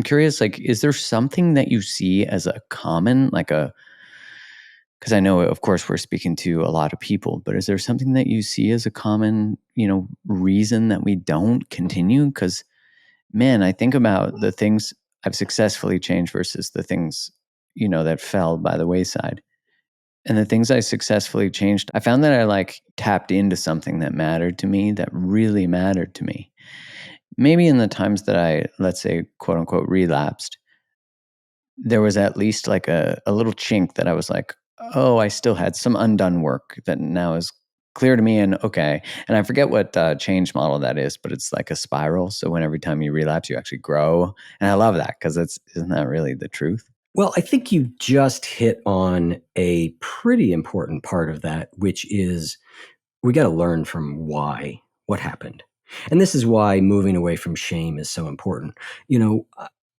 curious, like, is there something that you see as a common, like because I know, of course, we're speaking to a lot of people, but is there something that you see as a common, reason that we don't continue? Because, man, I think about the things I've successfully changed versus the things, that fell by the wayside. And the things I successfully changed, I found that I like tapped into something that mattered to me, that really mattered to me. Maybe in the times that I, let's say, quote unquote, relapsed, there was at least like a little chink that I was like, oh, I still had some undone work that now is clear to me and okay. And I forget what change model that is, but it's like a spiral. So when every time you relapse, you actually grow. And I love that because isn't that really the truth? Well, I think you just hit on a pretty important part of that, which is we got to learn from what happened. And this is why moving away from shame is so important.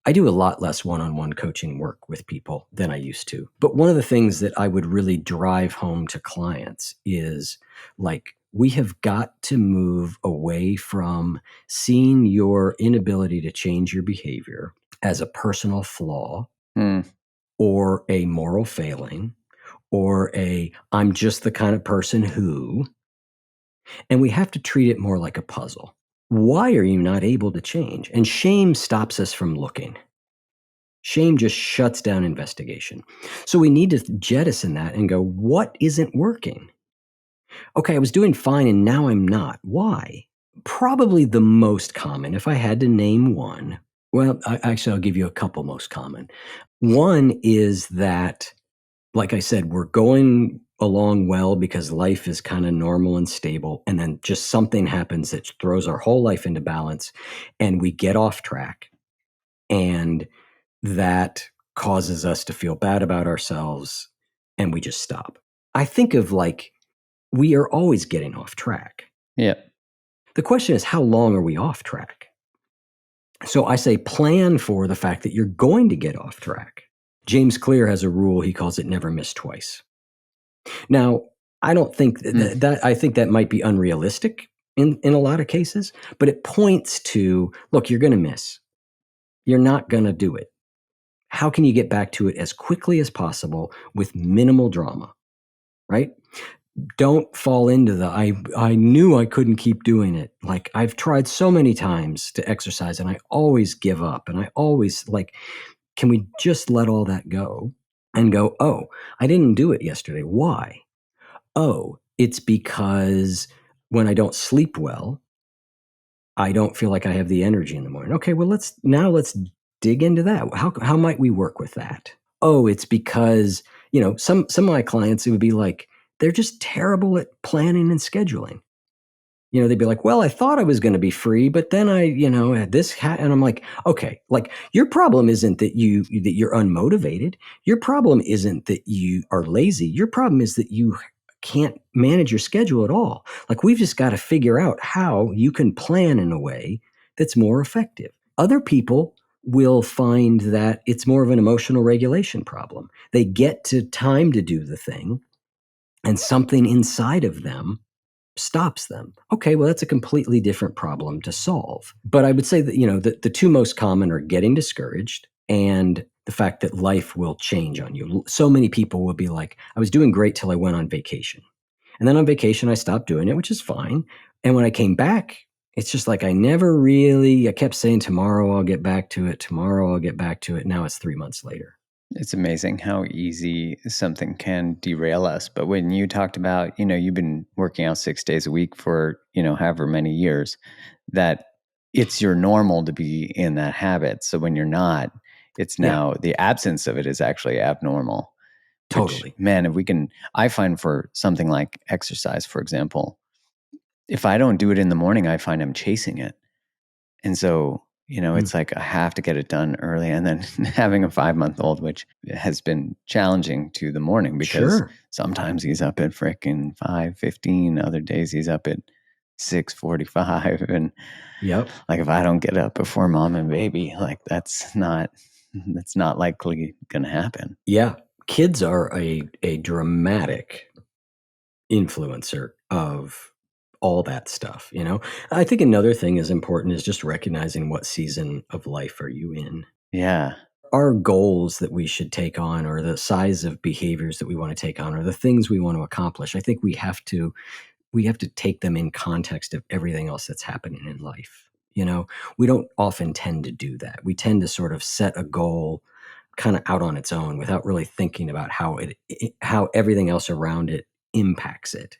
I do a lot less one-on-one coaching work with people than I used to. But one of the things that I would really drive home to clients is like, we have got to move away from seeing your inability to change your behavior as a personal flaw Hmm. or a moral failing or I'm just the kind of person who, and we have to treat it more like a puzzle. Why are you not able to change? And shame stops us from looking. Shame just shuts down investigation. So we need to jettison that and go, what isn't working? Okay, I was doing fine and now I'm not. Why? Probably the most common, if I had to name one, well, I'll give you a couple most common. One is that, like I said, we're going along well because life is kind of normal and stable. And then just something happens that throws our whole life into balance and we get off track. And that causes us to feel bad about ourselves and we just stop. I think of like, we are always getting off track. Yeah. The question is, how long are we off track? So I say plan for the fact that you're going to get off track. James Clear has a rule, he calls it never miss twice. Now, I don't think that I think that might be unrealistic in a lot of cases, but it points to, look, you're going to miss. You're not going to do it. How can you get back to it as quickly as possible with minimal drama, right? Don't fall into I knew I couldn't keep doing it. Like I've tried so many times to exercise and I always give up and I always like, can we just let all that go and go, oh, I didn't do it yesterday. Why? Oh, it's because when I don't sleep well, I don't feel like I have the energy in the morning. Okay, well let's dig into that. How might we work with that? Oh, it's because, some of my clients, it would be like, they're just terrible at planning and scheduling. They'd be like, well, I thought I was going to be free, but then I, had this and I'm like, okay, like your problem isn't that you're unmotivated. Your problem isn't that you are lazy. Your problem is that you can't manage your schedule at all. Like we've just got to figure out how you can plan in a way that's more effective. Other people will find that it's more of an emotional regulation problem. They get to time to do the thing and something inside of them stops them. Okay, well, that's a completely different problem to solve. But I would say that, the two most common are getting discouraged and the fact that life will change on you. So many people will be like, I was doing great till I went on vacation. And then on vacation, I stopped doing it, which is fine. And when I came back, it's just like I kept saying, tomorrow I'll get back to it. Tomorrow I'll get back to it. Now it's 3 months later. It's amazing how easy something can derail us. But when you talked about, you've been working out 6 days a week for, however many years, that it's your normal to be in that habit. So when you're not, it's now the absence of it is actually abnormal. Totally. Which, man, if we can, I find for something like exercise, for example, if I don't do it in the morning, I find I'm chasing it. And so, it's like I have to get it done early. And then having a 5-month-old, which has been challenging to the morning because sometimes he's up at frickin' 5:15. Other days he's up at 6:45. And like if I don't get up before mom and baby, like that's not likely going to happen. Yeah. Kids are a dramatic influencer of all that stuff, I think another thing is important is just recognizing what season of life are you in. Yeah. Our goals that we should take on or the size of behaviors that we want to take on or the things we want to accomplish, I think we have to take them in context of everything else that's happening in life. We don't often tend to do that. We tend to sort of set a goal kind of out on its own without really thinking about how everything else around it impacts it.